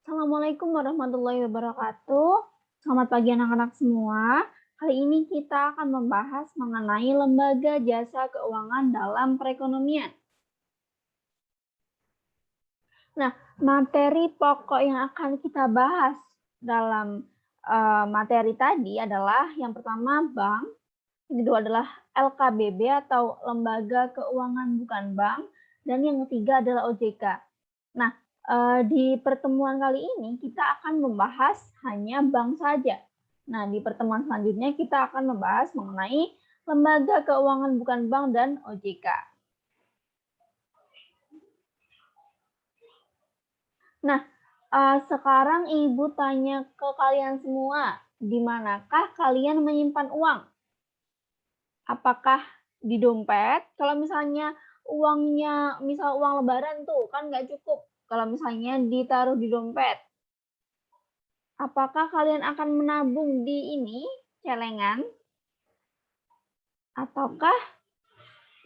Assalamualaikum warahmatullahi wabarakatuh. Selamat pagi anak-anak semua. Kali ini kita akan membahas mengenai lembaga jasa keuangan dalam perekonomian. Nah, materi pokok yang akan kita bahas dalam materi tadi adalah yang pertama bank, yang kedua adalah LKBB atau Lembaga Keuangan Bukan Bank, dan yang ketiga adalah OJK. Nah, di pertemuan kali ini kita akan membahas hanya bank saja. Nah, di pertemuan selanjutnya kita akan membahas mengenai Lembaga Keuangan Bukan Bank dan OJK. Nah, sekarang Ibu tanya ke kalian semua, di manakah kalian menyimpan uang? Apakah di dompet? Kalau misalnya uangnya, misal uang lebaran tuh kan nggak cukup kalau misalnya ditaruh di dompet. Apakah kalian akan menabung di ini, celengan? Ataukah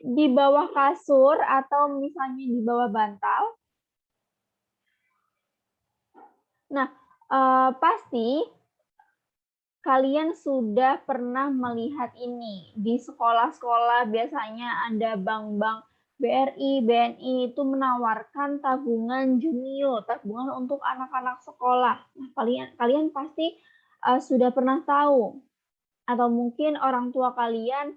di bawah kasur atau misalnya di bawah bantal? Nah, pasti kalian sudah pernah melihat ini. Di sekolah-sekolah biasanya ada bank-bank BRI, BNI itu menawarkan tabungan jumio, tabungan untuk anak-anak sekolah. Nah, kalian pasti sudah pernah tahu atau mungkin orang tua kalian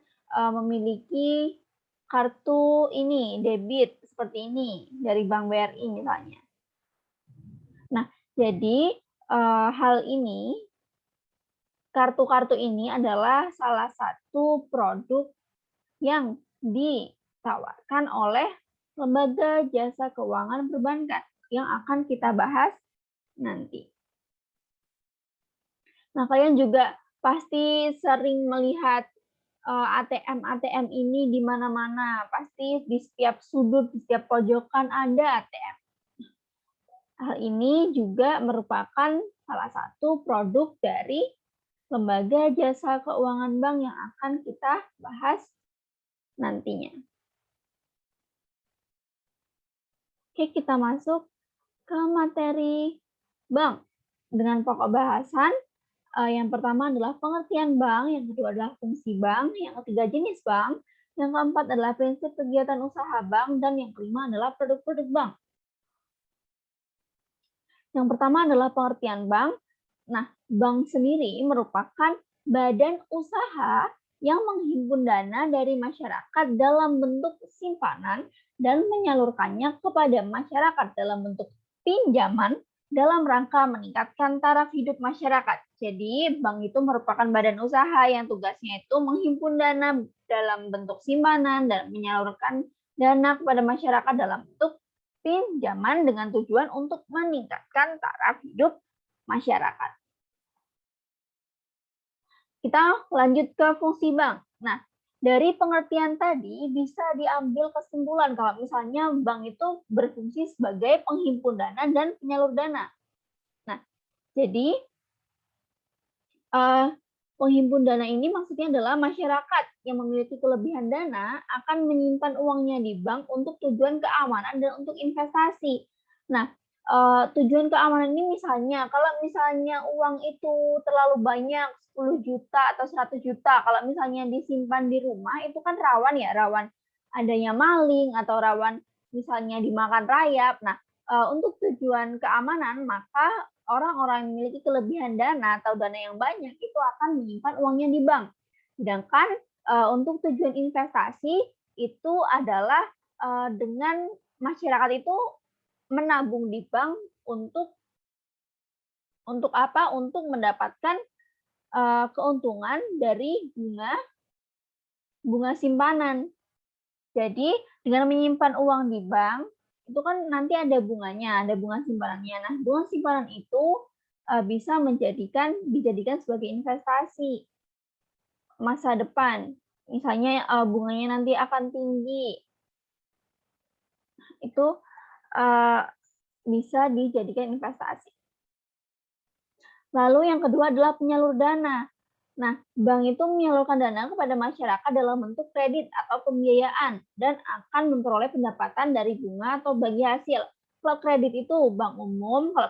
memiliki kartu ini, debit seperti ini dari Bank BRI misalnya. Nah, jadi hal ini, kartu-kartu ini adalah salah satu produk yang ditawarkan oleh lembaga jasa keuangan perbankan yang akan kita bahas nanti. Nah, kalian juga pasti sering melihat ATM ini di mana-mana. Pasti di setiap sudut, di setiap pojokan ada ATM. Hal ini juga merupakan salah satu produk dari lembaga jasa keuangan bank yang akan kita bahas nantinya. Oke, kita masuk ke materi bank dengan pokok bahasan. Yang pertama adalah pengertian bank, yang kedua adalah fungsi bank, yang ketiga jenis bank, yang keempat adalah prinsip kegiatan usaha bank, dan yang kelima adalah produk-produk bank. Yang pertama adalah pengertian bank. Nah, bank sendiri merupakan badan usaha yang menghimpun dana dari masyarakat dalam bentuk simpanan dan menyalurkannya kepada masyarakat dalam bentuk pinjaman dalam rangka meningkatkan taraf hidup masyarakat. Jadi, bank itu merupakan badan usaha yang tugasnya itu menghimpun dana dalam bentuk simpanan dan menyalurkan dana kepada masyarakat dalam bentuk pinjaman dengan tujuan untuk meningkatkan taraf hidup masyarakat. Kita lanjut ke fungsi bank. Nah, dari pengertian tadi bisa diambil kesimpulan kalau misalnya bank itu berfungsi sebagai penghimpun dana dan penyalur dana. Nah, jadi penghimpun dana ini maksudnya adalah masyarakat yang memiliki kelebihan dana akan menyimpan uangnya di bank untuk tujuan keamanan dan untuk investasi. Nah, tujuan keamanan ini misalnya, kalau misalnya uang itu terlalu banyak, 10 juta atau 100 juta, kalau misalnya disimpan di rumah itu kan rawan ya, rawan adanya maling atau rawan misalnya dimakan rayap. Nah, untuk tujuan keamanan maka orang-orang yang memiliki kelebihan dana atau dana yang banyak itu akan menyimpan uangnya di bank. Sedangkan untuk tujuan investasi itu adalah dengan masyarakat itu menabung di bank untuk apa? Untuk mendapatkan keuntungan dari bunga simpanan. Jadi dengan menyimpan uang di bank itu kan nanti ada bunganya, ada bunga simpanannya. Nah, bunga simpanan itu bisa dijadikan sebagai investasi masa depan. Misalnya bunganya nanti akan tinggi. Itu bisa dijadikan investasi. Lalu yang kedua adalah penyalur dana. Nah, bank itu menyalurkan dana kepada masyarakat dalam bentuk kredit atau pembiayaan dan akan memperoleh pendapatan dari bunga atau bagi hasil. Kalau kredit itu bank umum, kalau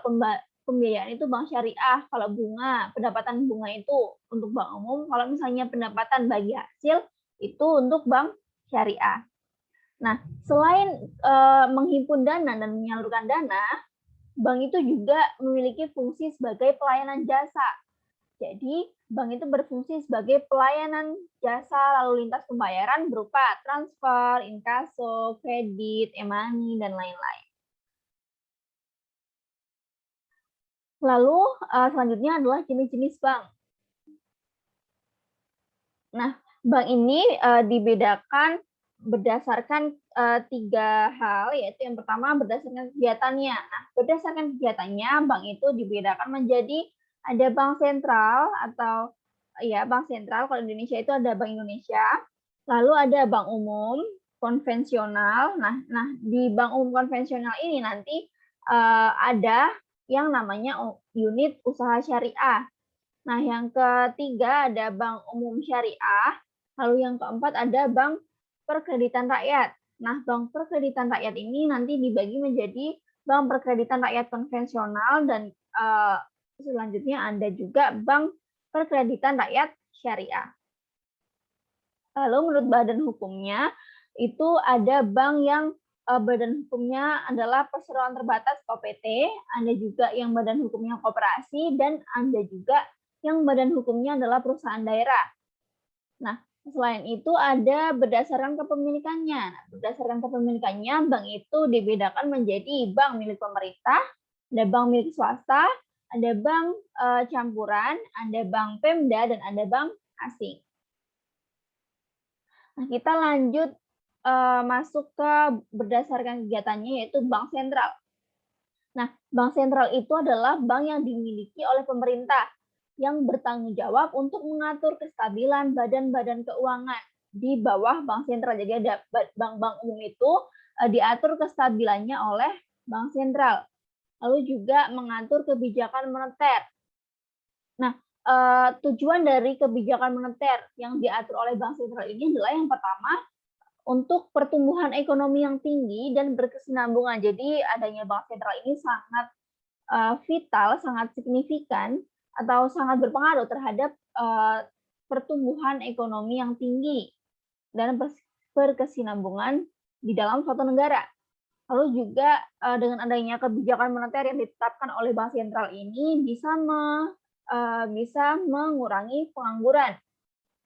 pembiayaan itu bank syariah kalau bunga, pendapatan bunga itu untuk bank umum, kalau misalnya pendapatan bagi hasil itu untuk bank syariah. Nah, selain menghimpun dana dan menyalurkan dana, bank itu juga memiliki fungsi sebagai pelayanan jasa. Jadi, bank itu berfungsi sebagai pelayanan jasa lalu lintas pembayaran berupa transfer, inkaso, kredit, e-money, dan lain-lain. Lalu, selanjutnya adalah jenis-jenis bank. Nah, bank ini dibedakan berdasarkan 3 hal, yaitu yang pertama berdasarkan kegiatannya. Nah, berdasarkan kegiatannya, bank itu dibedakan menjadi ada bank sentral atau ya bank sentral, kalau Indonesia itu ada Bank Indonesia, lalu ada bank umum, konvensional. Nah, di bank umum konvensional ini nanti ada yang namanya unit usaha syariah. Nah, yang ketiga ada bank umum syariah, lalu yang keempat ada bank perkreditan rakyat. Nah, bank perkreditan rakyat ini nanti dibagi menjadi bank perkreditan rakyat konvensional dan selanjutnya ada juga bank perkreditan rakyat syariah. Lalu menurut badan hukumnya itu ada bank yang badan hukumnya adalah perseroan terbatas atau PT, ada juga yang badan hukumnya koperasi, dan ada juga yang badan hukumnya adalah perusahaan daerah. Nah, selain itu ada berdasarkan kepemilikannya. Nah, berdasarkan kepemilikannya, bank itu dibedakan menjadi bank milik pemerintah, ada bank milik swasta, ada bank campuran, ada bank Pemda, dan ada bank asing. Nah, kita lanjut masuk ke berdasarkan kegiatannya, yaitu bank sentral. Nah, bank sentral itu adalah bank yang dimiliki oleh pemerintah yang bertanggung jawab untuk mengatur kestabilan badan-badan keuangan di bawah bank sentral. Jadi ada bank-bank umum itu diatur kestabilannya oleh bank sentral. Lalu juga mengatur kebijakan moneter. Nah, tujuan dari kebijakan moneter yang diatur oleh bank sentral ini adalah yang pertama, untuk pertumbuhan ekonomi yang tinggi dan berkesinambungan. Jadi adanya bank sentral ini sangat vital, sangat signifikan, atau sangat berpengaruh terhadap pertumbuhan ekonomi yang tinggi dan berkesinambungan di dalam suatu negara. Lalu juga dengan adanya kebijakan moneter yang ditetapkan oleh bank sentral ini bisa mengurangi pengangguran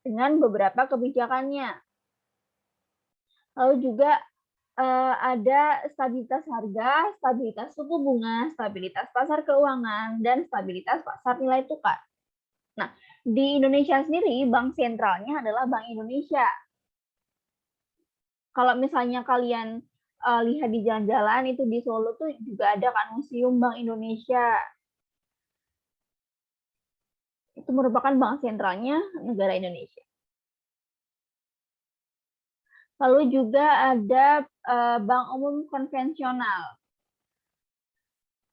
dengan beberapa kebijakannya. Lalu juga ada stabilitas harga, stabilitas suku bunga, stabilitas pasar keuangan, dan stabilitas pasar nilai tukar. Nah, di Indonesia sendiri, bank sentralnya adalah Bank Indonesia. Kalau misalnya kalian lihat di jalan-jalan, itu di Solo tuh juga ada kan Museum Bank Indonesia. Itu merupakan bank sentralnya negara Indonesia. Lalu juga ada bank umum konvensional.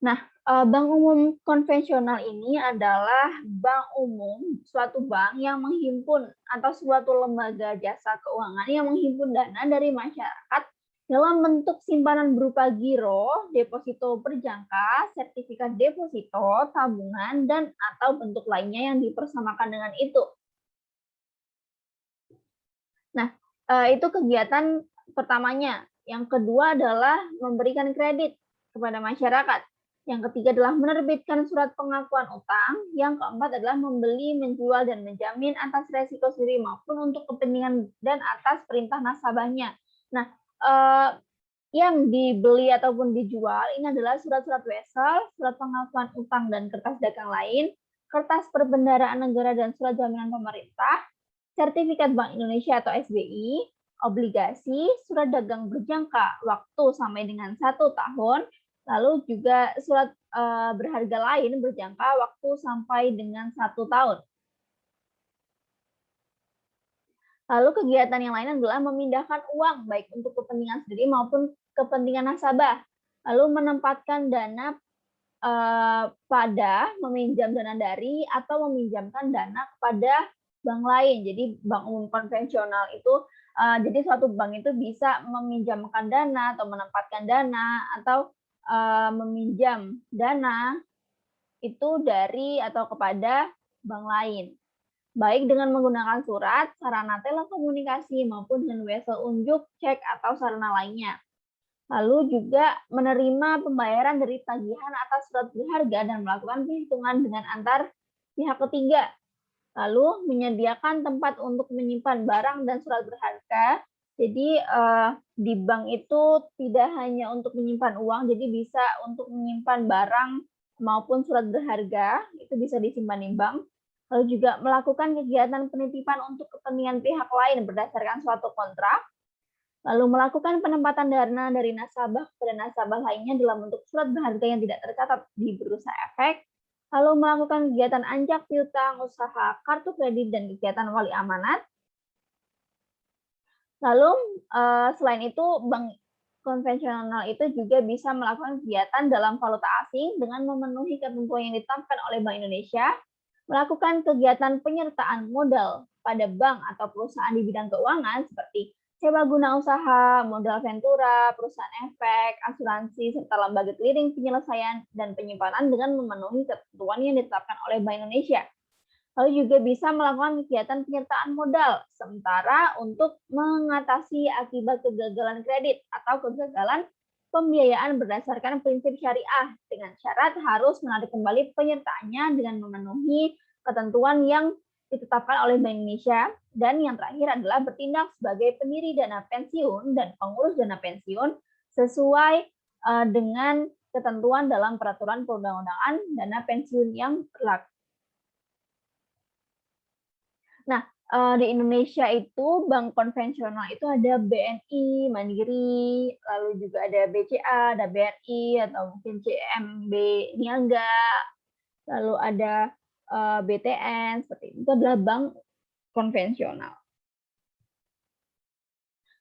Nah, bank umum konvensional ini adalah bank umum, suatu bank yang menghimpun atau suatu lembaga jasa keuangan yang menghimpun dana dari masyarakat dalam bentuk simpanan berupa giro, deposito berjangka, sertifikat deposito, tabungan, dan atau bentuk lainnya yang dipersamakan dengan itu. Nah, itu kegiatan pertamanya. Yang kedua adalah memberikan kredit kepada masyarakat. Yang ketiga adalah menerbitkan surat pengakuan utang. Yang keempat adalah membeli, menjual, dan menjamin atas resiko sendiri maupun untuk kepentingan dan atas perintah nasabahnya. Nah, yang dibeli ataupun dijual ini adalah surat-surat wesel, surat pengakuan utang dan kertas dagang lain, kertas perbendaharaan negara dan surat jaminan pemerintah, sertifikat Bank Indonesia atau SBI, obligasi, surat dagang berjangka waktu sampai dengan 1 tahun, lalu juga surat berharga lain berjangka waktu sampai dengan 1 tahun. Lalu kegiatan yang lain adalah memindahkan uang, baik untuk kepentingan sendiri maupun kepentingan nasabah. Lalu menempatkan dana pada meminjam dana dari atau meminjamkan dana kepada bank lain. Jadi bank umum konvensional itu jadi suatu bank itu bisa meminjamkan dana atau menempatkan dana atau meminjam dana itu dari atau kepada bank lain, baik dengan menggunakan surat, sarana telekomunikasi, maupun dengan wesel unjuk, cek, atau sarana lainnya. Lalu juga menerima pembayaran dari tagihan atas surat berharga dan melakukan perhitungan dengan antar pihak ketiga. Lalu menyediakan tempat untuk menyimpan barang dan surat berharga. Jadi di bank itu tidak hanya untuk menyimpan uang, jadi bisa untuk menyimpan barang maupun surat berharga, itu bisa disimpan di bank. Lalu juga melakukan kegiatan penitipan untuk kepentingan pihak lain berdasarkan suatu kontrak. Lalu melakukan penempatan dana dari nasabah kepada nasabah lainnya dalam bentuk surat berharga yang tidak tercatat di bursa efek. Lalu melakukan kegiatan anjak piutang, usaha kartu kredit, dan kegiatan wali amanat. Lalu selain itu, bank konvensional itu juga bisa melakukan kegiatan dalam valuta asing dengan memenuhi ketentuan yang ditetapkan oleh Bank Indonesia, melakukan kegiatan penyertaan modal pada bank atau perusahaan di bidang keuangan seperti sewa guna usaha, modal ventura, perusahaan efek, asuransi, serta lembaga clearing penyelesaian dan penyimpanan dengan memenuhi ketentuan yang ditetapkan oleh Bank Indonesia. Lalu juga bisa melakukan kegiatan penyertaan modal sementara untuk mengatasi akibat kegagalan kredit atau kegagalan pembiayaan berdasarkan prinsip syariah dengan syarat harus menarik kembali penyertaannya dengan memenuhi ketentuan yang ditetapkan oleh Bank Indonesia. Dan yang terakhir adalah bertindak sebagai pendiri dana pensiun dan pengurus dana pensiun sesuai dengan ketentuan dalam peraturan perundang-undangan dana pensiun yang berlaku. Nah, di Indonesia itu bank konvensional itu ada BNI, Mandiri, lalu juga ada BCA, ada BRI, atau mungkin CMB Niaga, lalu ada BTN, seperti itu adalah bank konvensional.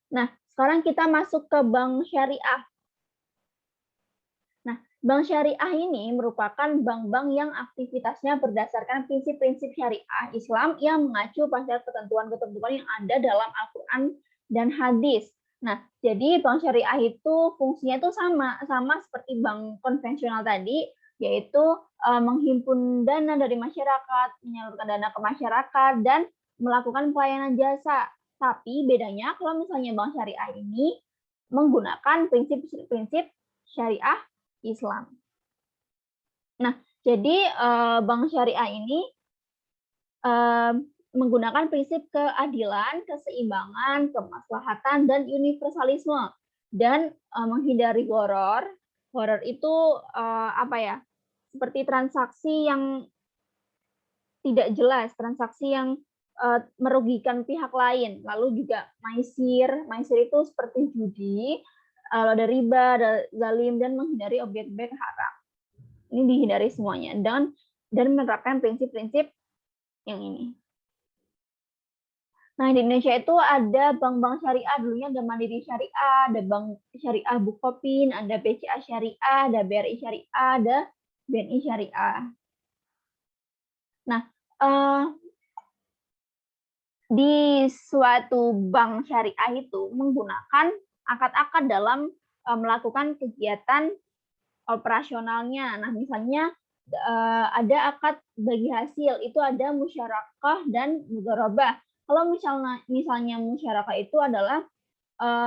Nah, sekarang kita masuk ke bank syariah. Nah, bank syariah ini merupakan bank-bank yang aktivitasnya berdasarkan prinsip-prinsip syariah Islam yang mengacu pada ketentuan-ketentuan yang ada dalam Al-Quran dan hadis. Nah, jadi bank syariah itu fungsinya itu sama seperti bank konvensional tadi, yaitu menghimpun dana dari masyarakat, menyalurkan dana ke masyarakat, dan melakukan pelayanan jasa. Tapi bedanya kalau misalnya bank syariah ini menggunakan prinsip-prinsip syariah Islam. Nah, jadi bank syariah ini menggunakan prinsip keadilan, keseimbangan, kemaslahatan, dan universalisme, dan menghindari gharar. Gharar itu apa ya? Seperti transaksi yang tidak jelas, transaksi yang merugikan pihak lain. Lalu juga maisir itu seperti judi, ada riba, ada zalim, dan menghindari objek-objek haram. Ini dihindari semuanya dan menerapkan prinsip-prinsip yang ini. Nah, di Indonesia itu ada bank-bank syariah, dulunya ada Mandiri Syariah, ada Bank Syariah Bukopin, ada BCA Syariah, ada BRI Syariah, ada BNI Syariah. Nah, di suatu bank syariah itu menggunakan akad-akad dalam melakukan kegiatan operasionalnya. Nah, misalnya ada akad bagi hasil, itu ada musyarakah dan mudharabah. Kalau misalnya musyarakah itu adalah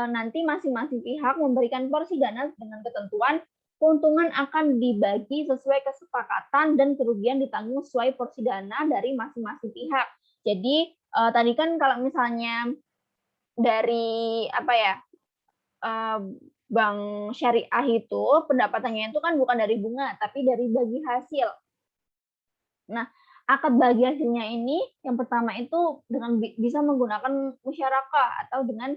nanti masing-masing pihak memberikan porsi dana dengan ketentuan keuntungan akan dibagi sesuai kesepakatan dan kerugian ditanggung sesuai porsi dana dari masing-masing pihak. Jadi tadi kan kalau misalnya dari apa ya bank syariah itu pendapatannya itu kan bukan dari bunga tapi dari bagi hasil. Nah, akad bagi hasilnya ini yang pertama itu dengan bisa menggunakan musyarakah atau dengan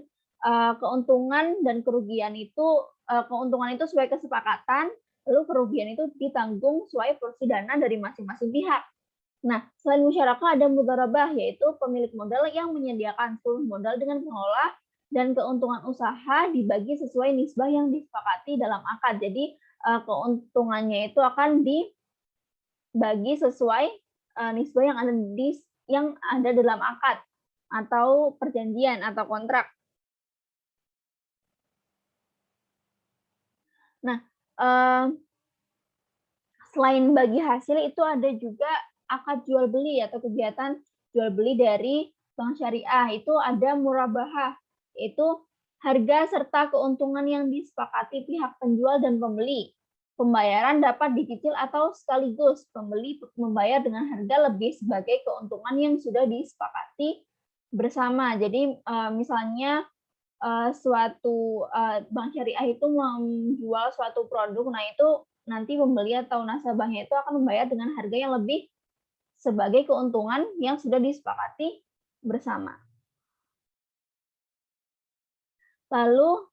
keuntungan dan kerugian itu keuntungan itu sesuai kesepakatan, lalu kerugian itu ditanggung sesuai porsi dana dari masing-masing pihak. Nah, selain musyarakah ada mudharabah, yaitu pemilik modal yang menyediakan seluruh modal dengan pengelola dan keuntungan usaha dibagi sesuai nisbah yang disepakati dalam akad. Jadi keuntungannya itu akan dibagi sesuai nisbah yang ada dalam akad atau perjanjian atau kontrak. Nah, selain bagi hasil itu ada juga akad jual beli atau kegiatan jual beli dari bank syariah. Itu ada murabahah, yaitu harga serta keuntungan yang disepakati pihak penjual dan pembeli. Pembayaran dapat dicicil atau sekaligus. Pembeli membayar dengan harga lebih sebagai keuntungan yang sudah disepakati bersama. Jadi misalnya suatu bank syariah itu menjual suatu produk, nah itu nanti pembeli atau nasabahnya itu akan membayar dengan harga yang lebih sebagai keuntungan yang sudah disepakati bersama. Lalu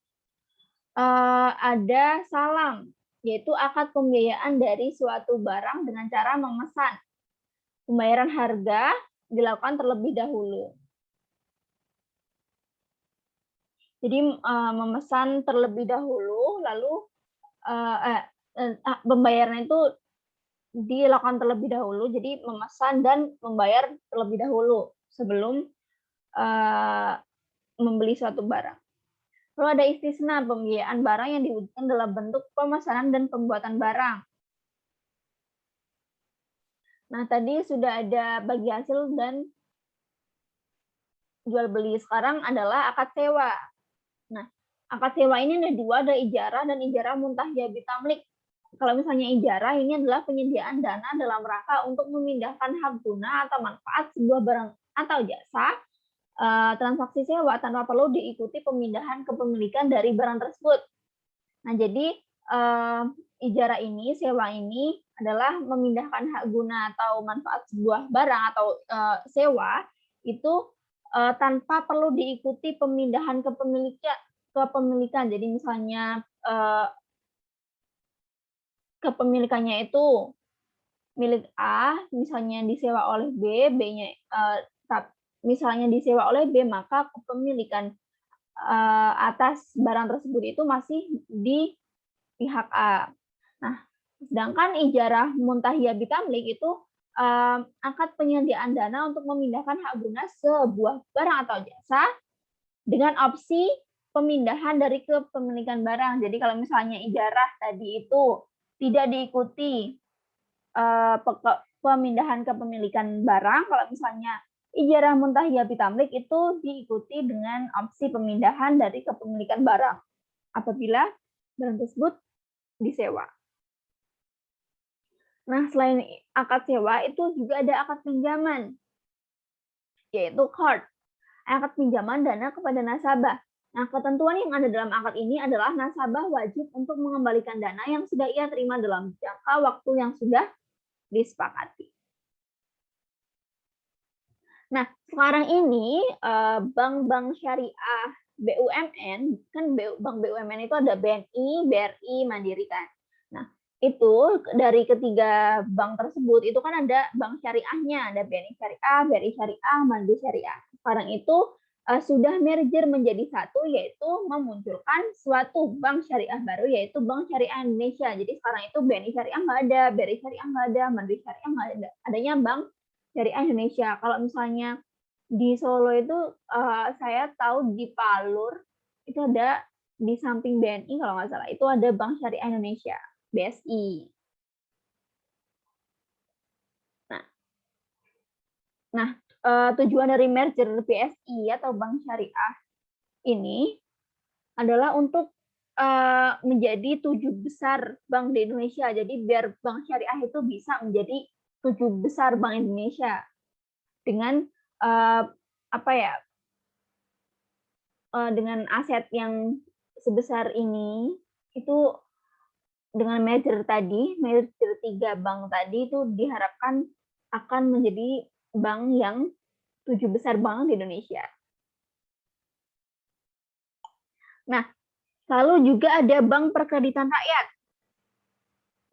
ada salam, yaitu akad pembiayaan dari suatu barang dengan cara memesan. Pembayaran harga dilakukan terlebih dahulu. Jadi memesan terlebih dahulu, lalu pembayaran itu dilakukan terlebih dahulu, jadi memesan dan membayar terlebih dahulu sebelum membeli suatu barang. Lalu ada istisna, pembiayaan barang yang diwujudkan dalam bentuk pemesanan dan pembuatan barang. Nah, tadi sudah ada bagi hasil dan jual beli. Sekarang adalah akad sewa. Nah, akad sewa ini ada dua, ada ijarah dan ijarah muntahiyah bitamlik. Kalau misalnya ijarah, ini adalah penyediaan dana dalam rangka untuk memindahkan hak guna atau manfaat sebuah barang atau jasa. Transaksi sewa tanpa perlu diikuti pemindahan kepemilikan dari barang tersebut. Nah, jadi ijarah ini, sewa ini adalah memindahkan hak guna atau manfaat sebuah barang atau sewa itu tanpa perlu diikuti pemindahan kepemilikan. Jadi misalnya kepemilikannya itu milik A, misalnya disewa oleh B, B-nya misalnya disewa oleh B, maka kepemilikan atas barang tersebut itu masih di pihak A. Nah, sedangkan ijarah muntahiyah bitamlik itu akad penyediaan dana untuk memindahkan hak guna sebuah barang atau jasa dengan opsi pemindahan dari kepemilikan barang. Jadi kalau misalnya ijarah tadi itu tidak diikuti pemindahan kepemilikan barang, kalau misalnya ijarah muntahiyah bitamlik itu diikuti dengan opsi pemindahan dari kepemilikan barang apabila barang tersebut disewa. Nah, selain akad sewa itu juga ada akad pinjaman, yaitu qard, akad pinjaman dana kepada nasabah. Nah, ketentuan yang ada dalam akad ini adalah nasabah wajib untuk mengembalikan dana yang sudah ia terima dalam jangka waktu yang sudah disepakati. Nah, sekarang ini bank-bank syariah BUMN, kan bank BUMN itu ada BNI, BRI, Mandiri kan. Nah, itu dari ketiga bank tersebut itu kan ada bank syariahnya, ada BNI Syariah, BRI Syariah, Mandiri Syariah. Sekarang itu sudah merger menjadi satu, yaitu memunculkan suatu bank syariah baru, yaitu Bank Syariah Indonesia. Jadi sekarang itu BNI Syariah nggak ada, BRI Syariah nggak ada, Mandiri Syariah nggak ada, adanya Bank Syariah Indonesia. Kalau misalnya di Solo itu saya tahu di Palur itu ada di samping BNI kalau nggak salah itu ada Bank Syariah Indonesia, BSI. Nah, tujuan dari merger BSI atau Bank Syariah ini adalah untuk menjadi 7 besar bank di Indonesia. Jadi biar Bank Syariah itu bisa menjadi 7 besar Bank Indonesia dengan dengan aset yang sebesar ini, itu dengan merger 3 bank tadi itu diharapkan akan menjadi bank yang 7 besar bank di Indonesia. Nah, lalu juga ada Bank Perkreditan Rakyat.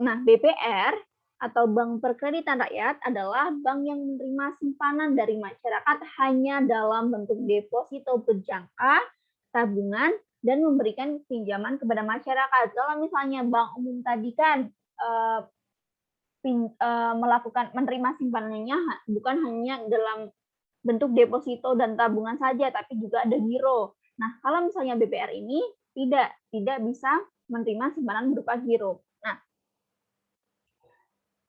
Nah, BPR atau Bank Perkreditan Rakyat adalah bank yang menerima simpanan dari masyarakat hanya dalam bentuk deposito berjangka, tabungan, dan memberikan pinjaman kepada masyarakat. Kalau misalnya bank umum tadi kan menerima simpanannya bukan hanya dalam bentuk deposito dan tabungan saja, tapi juga ada giro. Nah, kalau misalnya BPR ini tidak bisa menerima simpanan berupa giro. Nah,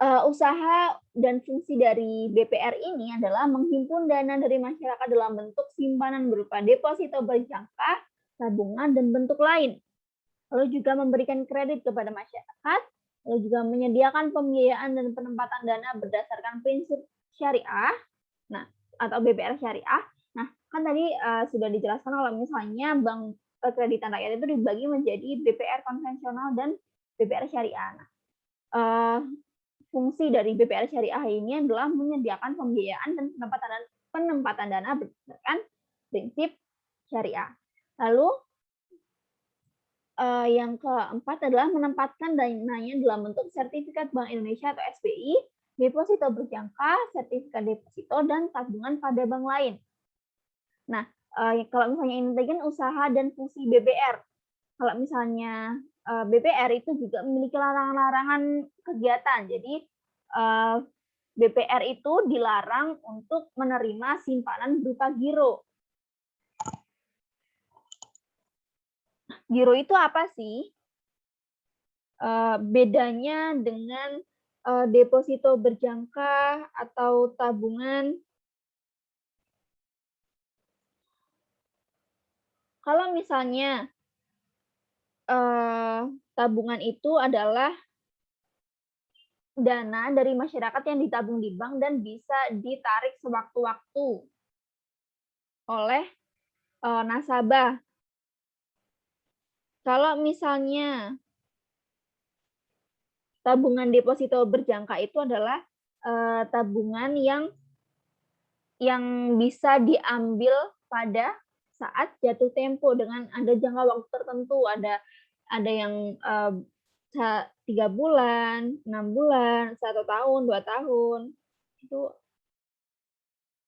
Usaha dan fungsi dari BPR ini adalah menghimpun dana dari masyarakat dalam bentuk simpanan berupa deposito berjangka, tabungan, dan bentuk lain. Lalu juga memberikan kredit kepada masyarakat, lalu juga menyediakan pembiayaan dan penempatan dana berdasarkan prinsip syariah, nah atau BPR syariah. Nah, kan tadi sudah dijelaskan kalau misalnya bank kreditan rakyat itu dibagi menjadi BPR konvensional dan BPR syariah. Nah, fungsi dari BPR syariah ini adalah menyediakan pembiayaan dan penempatan dana berdasarkan prinsip syariah. Lalu yang keempat adalah menempatkan dananya dalam bentuk sertifikat Bank Indonesia atau SBI, deposito berjangka, sertifikat deposito, dan tabungan pada bank lain. Nah, kalau misalnya ini tadi kan usaha dan fungsi BPR. Kalau misalnya BPR itu juga memiliki larangan-larangan kegiatan. Jadi BPR itu dilarang untuk menerima simpanan berupa giro. Giro itu apa sih? Bedanya dengan deposito berjangka atau tabungan. Kalau misalnya tabungan itu adalah dana dari masyarakat yang ditabung di bank dan bisa ditarik sewaktu-waktu oleh nasabah. Kalau misalnya tabungan deposito berjangka itu adalah tabungan yang bisa diambil pada saat jatuh tempo dengan ada jangka waktu tertentu, ada yang 3 bulan, 6 bulan, 1 tahun, 2 tahun. Itu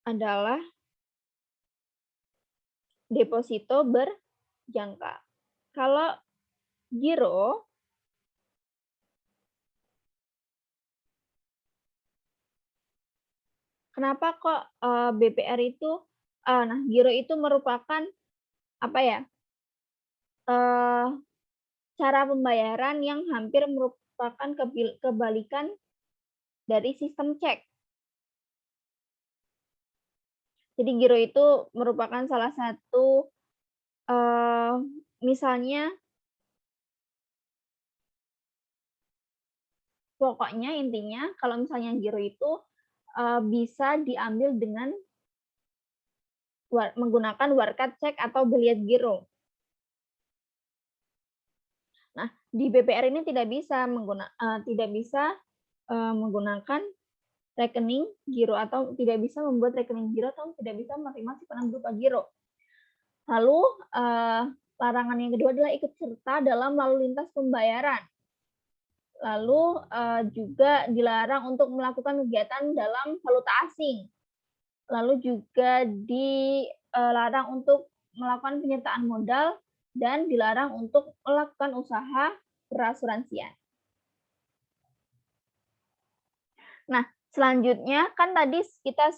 adalah deposito berjangka. Kalau giro kenapa kok BPR itu nah giro itu merupakan apa ya? Cara pembayaran yang hampir merupakan kebalikan dari sistem cek. Jadi giro itu merupakan salah satu misalnya pokoknya intinya kalau misalnya giro itu bisa diambil dengan menggunakan warkat cek atau biliet giro. Nah, di BPR ini tidak bisa menggunakan rekening giro atau tidak bisa membuat rekening giro atau tidak bisa menerima simpanan berupa giro. Lalu larangan yang kedua adalah ikut serta dalam lalu lintas pembayaran. Lalu juga dilarang untuk melakukan kegiatan dalam valuta asing. Lalu juga dilarang untuk melakukan penyertaan modal dan dilarang untuk melakukan usaha perasuransian. Nah, selanjutnya kan tadi kita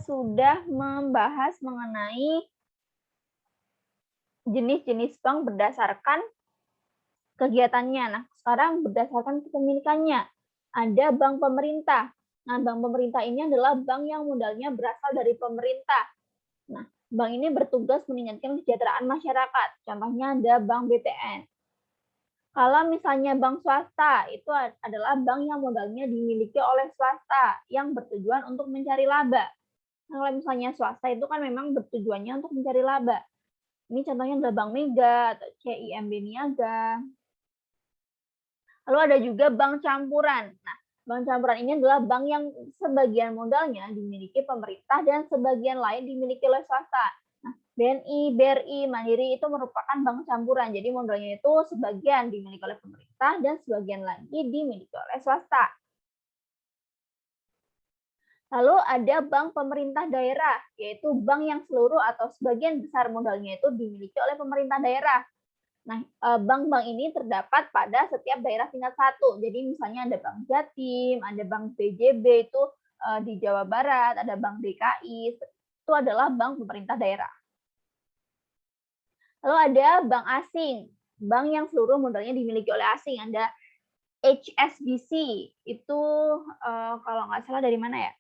sudah membahas mengenai jenis-jenis bank berdasarkan kegiatannya. Nah, sekarang berdasarkan kepemilikannya. Ada bank pemerintah. Nah, bank pemerintah ini adalah bank yang modalnya berasal dari pemerintah. Nah, bank ini bertugas meningkatkan kesejahteraan masyarakat. Contohnya ada Bank BTN. Kalau misalnya bank swasta, itu adalah bank yang modalnya dimiliki oleh swasta yang bertujuan untuk mencari laba. Nah, kalau misalnya swasta itu kan memang bertujuannya untuk mencari laba. Ini contohnya adalah Bank Mega atau CIMB Niaga. Lalu ada juga bank campuran. Nah, bank campuran ini adalah bank yang sebagian modalnya dimiliki pemerintah dan sebagian lain dimiliki oleh swasta. Nah, BNI, BRI, Mandiri itu merupakan bank campuran. Jadi modalnya itu sebagian dimiliki oleh pemerintah dan sebagian lagi dimiliki oleh swasta. Lalu ada bank pemerintah daerah, yaitu bank yang seluruh atau sebagian besar modalnya itu dimiliki oleh pemerintah daerah. Nah, bank-bank ini terdapat pada setiap daerah tingkat 1. Jadi misalnya ada Bank Jatim, ada Bank BJB itu di Jawa Barat, ada Bank DKI, itu adalah bank pemerintah daerah. Lalu ada bank asing. bank yang seluruh modalnya dimiliki oleh asing. Ada HSBC, itu kalau nggak salah dari mana ya?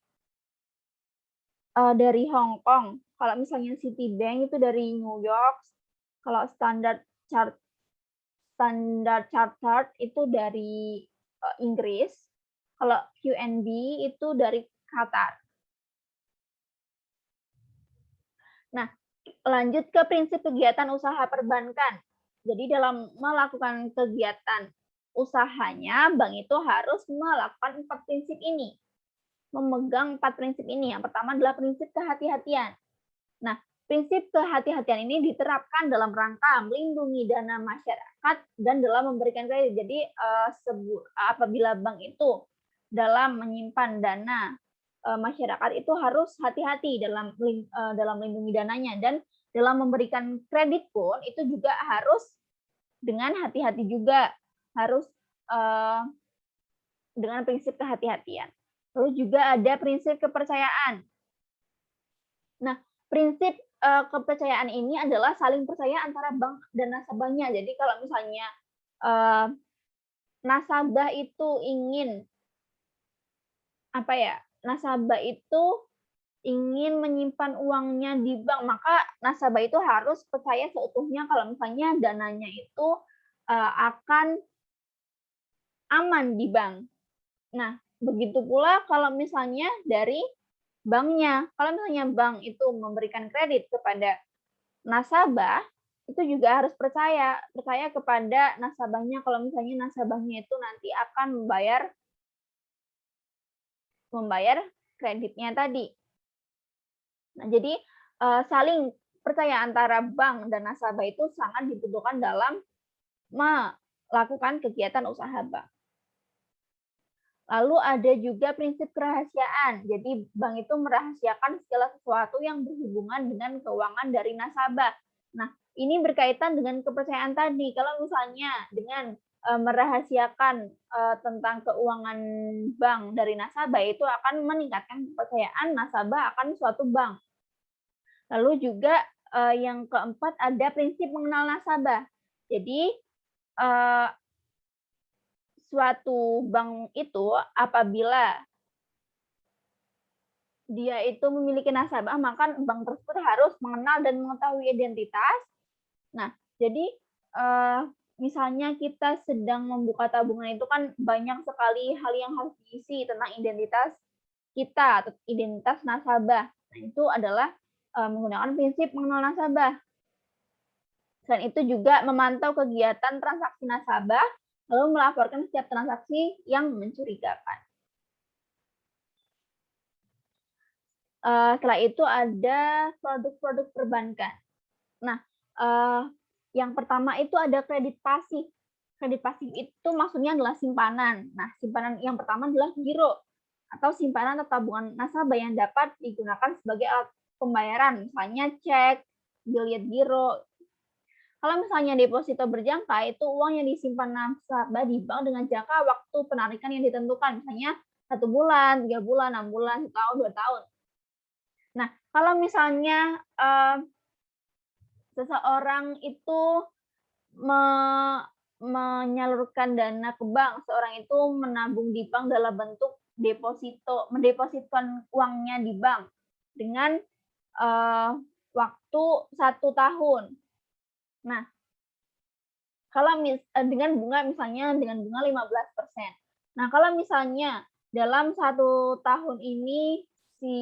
Dari Hong Kong. Kalau misalnya Citibank itu dari New York. Kalau Standard Chartered itu dari Inggris. Kalau QNB itu dari Qatar. Nah, lanjut ke prinsip kegiatan usaha perbankan. Jadi dalam melakukan kegiatan usahanya, bank itu harus melakukan 4 prinsip ini. Memegang 4 prinsip ini. Yang pertama adalah prinsip kehati-hatian. Nah, prinsip kehati-hatian ini diterapkan dalam rangka melindungi dana masyarakat dan dalam memberikan kredit. Jadi apabila bank itu dalam menyimpan dana masyarakat itu harus hati-hati dalam melindungi dananya, dan dalam memberikan kredit pun itu juga harus dengan hati-hati juga, harus dengan prinsip kehati-hatian. Lalu juga ada prinsip kepercayaan. Nah, prinsip kepercayaan ini adalah saling percaya antara bank dan nasabahnya. Jadi kalau misalnya nasabah itu ingin nasabah itu ingin menyimpan uangnya di bank, maka nasabah itu harus percaya seutuhnya kalau misalnya dananya itu akan aman di bank. Nah, begitu pula kalau misalnya dari banknya. Kalau misalnya bank itu memberikan kredit kepada nasabah, itu juga harus percaya kepada nasabahnya kalau misalnya nasabahnya itu nanti akan membayar kreditnya tadi. Nah, jadi saling percaya antara bank dan nasabah itu sangat dibutuhkan dalam melakukan kegiatan usaha bank. Lalu ada juga prinsip kerahasiaan. Jadi bank itu merahasiakan segala sesuatu yang berhubungan dengan keuangan dari nasabah. Nah, ini berkaitan dengan kepercayaan tadi. Kalau misalnya dengan merahasiakan tentang keuangan bank dari nasabah, itu akan meningkatkan kepercayaan nasabah akan suatu bank. Lalu juga yang keempat ada prinsip mengenal nasabah. Jadi suatu bank itu apabila dia itu memiliki nasabah, maka bank tersebut harus mengenal dan mengetahui identitas. Nah, jadi misalnya kita sedang membuka tabungan itu kan banyak sekali hal yang harus diisi tentang identitas kita atau identitas nasabah. Nah, itu adalah menggunakan prinsip mengenal nasabah. Selain itu juga memantau kegiatan transaksi nasabah, lalu melaporkan setiap transaksi yang mencurigakan. Setelah itu ada produk-produk perbankan. Nah, yang pertama itu ada kredit pasif. Kredit pasif itu maksudnya adalah simpanan. Nah, simpanan yang pertama adalah giro atau simpanan atau tabungan nasabah yang dapat digunakan sebagai alat pembayaran, misalnya cek, biliet giro. Kalau misalnya deposito berjangka, itu uang yang disimpan nasabah di bank dengan jangka waktu penarikan yang ditentukan, misalnya 1 bulan, 3 bulan, 6 bulan, 1 tahun, 2 tahun. Nah, kalau misalnya seseorang itu menyalurkan dana ke bank, seorang itu menabung di bank dalam bentuk deposito, mendepositkan uangnya di bank dengan waktu 1 tahun. Nah, kalau dengan bunga misalnya dengan bunga 15%. Nah, kalau misalnya dalam 1 tahun ini si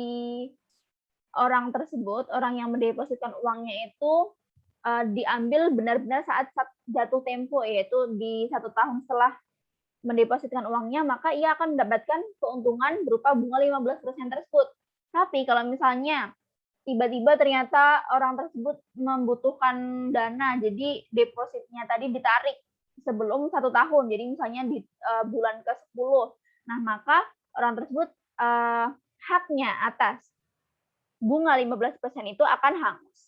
orang tersebut, orang yang mendepositkan uangnya itu diambil benar-benar saat jatuh tempo, yaitu di 1 tahun setelah mendepositkan uangnya, maka ia akan mendapatkan keuntungan berupa bunga 15% tersebut. Tapi kalau misalnya tiba-tiba ternyata orang tersebut membutuhkan dana, jadi depositnya tadi ditarik sebelum 1 tahun, jadi misalnya di bulan ke-10. Nah, maka orang tersebut haknya atas bunga 15% itu akan hangus.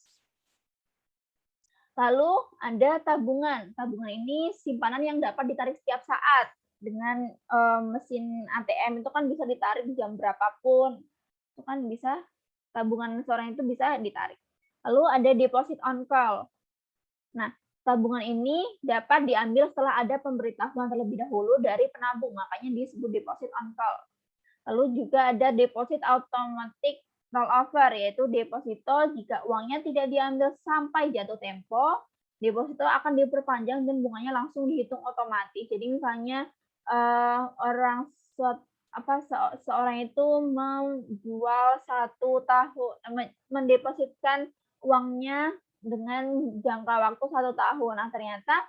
Lalu ada tabungan. Tabungan ini simpanan yang dapat ditarik setiap saat. Dengan mesin ATM itu kan bisa ditarik jam berapapun. Itu kan bisa, tabungan seseorang itu bisa ditarik. Lalu ada deposit on call. Nah, tabungan ini dapat diambil setelah ada pemberitahuan terlebih dahulu dari penabung, makanya disebut deposit on call. Lalu juga ada deposit automatic rollover, yaitu deposito jika uangnya tidak diambil sampai jatuh tempo, deposito akan diperpanjang dan bunganya langsung dihitung otomatis. Jadi misalnya orang seorang itu menjual 1 tahun, mendepositkan uangnya dengan jangka waktu 1 tahun. Nah, ternyata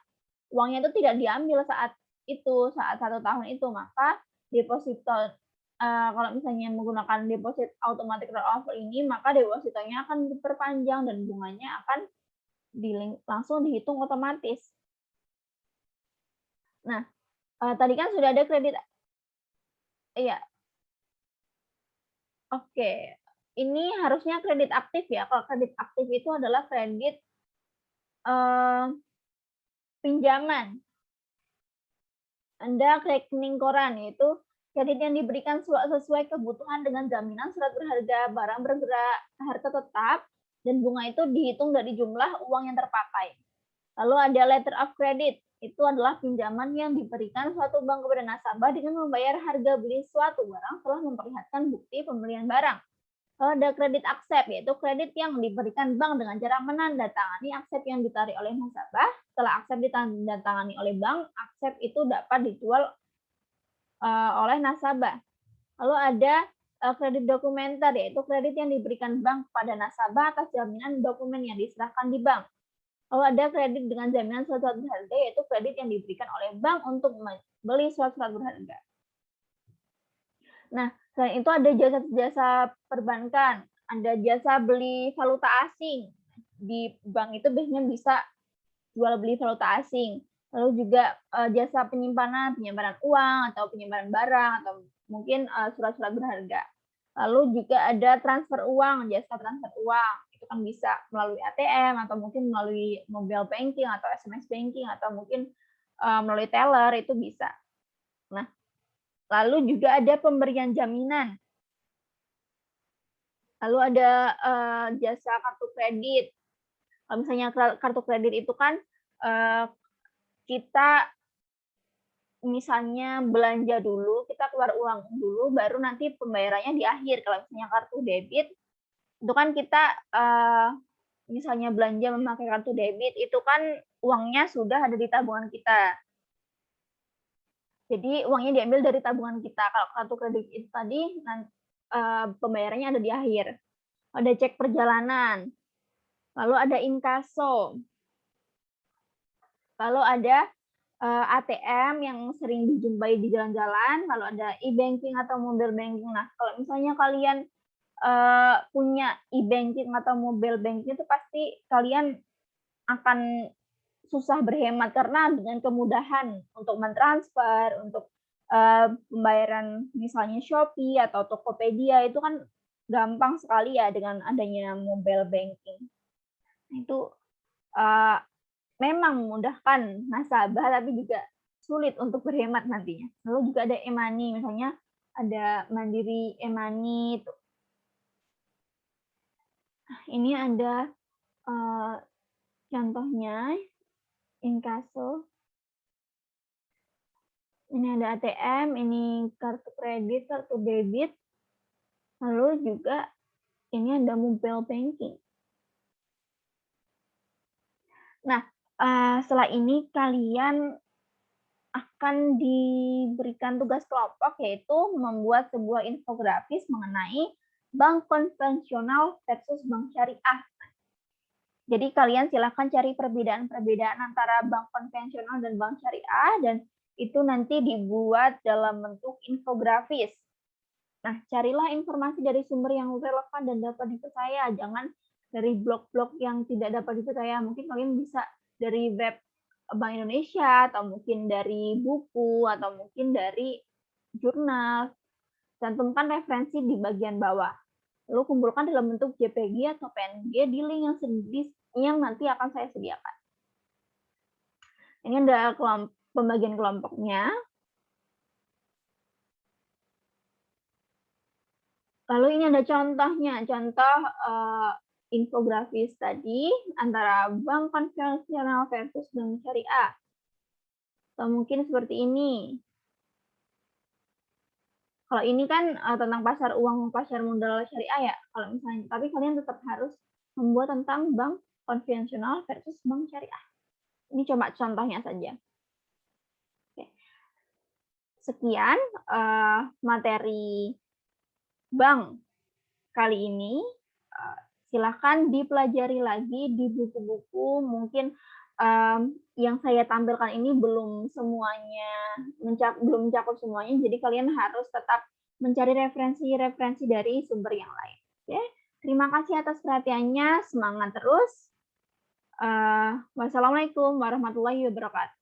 uangnya itu tidak diambil saat 1 tahun itu, maka deposito kalau misalnya menggunakan deposit automatic rollover ini, maka depositonya akan diperpanjang dan bunganya akan langsung dihitung otomatis. Nah, tadi kan sudah ada kredit. Iya. Oke. Ini harusnya kredit aktif ya. Kalau kredit aktif itu adalah kredit pinjaman. Anda rekening koran, yaitu kredit yang diberikan sesuai kebutuhan dengan jaminan surat berharga, barang bergerak, harga tetap, dan bunga itu dihitung dari jumlah uang yang terpakai. Lalu ada letter of credit, itu adalah pinjaman yang diberikan suatu bank kepada nasabah dengan membayar harga beli suatu barang setelah memperlihatkan bukti pembelian barang. Lalu ada kredit accept, yaitu kredit yang diberikan bank dengan cara menandatangani accept yang ditarik oleh nasabah. Setelah accept ditandatangani oleh bank, accept itu dapat dijual oleh nasabah. Lalu ada kredit dokumenter, yaitu kredit yang diberikan bank kepada nasabah atas jaminan dokumen yang diserahkan di bank. Lalu ada kredit dengan jaminan surat-surat berharga, yaitu kredit yang diberikan oleh bank untuk membeli surat-surat berharga. Nah, selain itu ada jasa-jasa perbankan, ada jasa beli valuta asing. Di bank itu biasanya bisa jual beli valuta asing. Lalu juga jasa penyimpanan uang atau penyimpanan barang atau mungkin surat-surat berharga. Lalu juga ada transfer uang, jasa transfer uang. Itu kan bisa melalui ATM atau mungkin melalui mobile banking atau SMS banking atau mungkin melalui teller, itu bisa. Nah, lalu juga ada pemberian jaminan. Lalu ada jasa kartu kredit. Kalau misalnya kartu kredit itu kan kita misalnya belanja dulu, kita keluar uang dulu, baru nanti pembayarannya di akhir. Kalau misalnya kartu debit, itu kan kita misalnya belanja memakai kartu debit, itu kan uangnya sudah ada di tabungan kita. Jadi uangnya diambil dari tabungan kita. Kalau kartu kredit itu tadi pembayarannya ada di akhir. Ada cek perjalanan, lalu ada inkaso, lalu ada ATM yang sering dijumpai di jalan-jalan, lalu ada e-banking atau mobile banking. Nah, kalau misalnya kalian punya e-banking atau mobile banking, itu pasti kalian akan susah berhemat karena dengan kemudahan untuk mentransfer, untuk pembayaran misalnya Shopee atau Tokopedia itu kan gampang sekali ya dengan adanya mobile banking. Itu memang memudahkan nasabah tapi juga sulit untuk berhemat nantinya. Lalu juga ada e-money, misalnya ada Mandiri e-money. Ini ada contohnya inkaso. Ini ada ATM, ini kartu kredit, kartu debit. Lalu juga ini ada mobile banking. Nah, setelah ini kalian akan diberikan tugas kelompok, yaitu membuat sebuah infografis mengenai bank konvensional versus bank syariah. Jadi kalian silakan cari perbedaan-perbedaan antara bank konvensional dan bank syariah, dan itu nanti dibuat dalam bentuk infografis. Nah, carilah informasi dari sumber yang relevan dan dapat dipercaya, jangan dari blog-blog yang tidak dapat dipercaya. Mungkin kalian bisa dari web Bank Indonesia, atau mungkin dari buku, atau mungkin dari jurnal. Cantumkan referensi di bagian bawah. Lalu kumpulkan dalam bentuk JPG atau PNG di link yang nanti akan saya sediakan. Ini ada pembagian kelompoknya. Lalu ini ada contohnya, contoh infografis tadi antara bank konvensional versus bank syariah. Atau mungkin seperti ini. Kalau ini kan tentang pasar uang, pasar modal syariah ya. Kalau misalnya, tapi kalian tetap harus membuat tentang bank konvensional versus bank syariah. Ini coba contohnya saja. Oke. Sekian materi bank kali ini. Silahkan dipelajari lagi di buku-buku. Mungkin yang saya tampilkan ini belum semuanya belum mencakup semuanya, jadi kalian harus tetap mencari referensi-referensi dari sumber yang lain. Oke, terima kasih atas perhatiannya, semangat terus. Wassalamualaikum warahmatullahi wabarakatuh.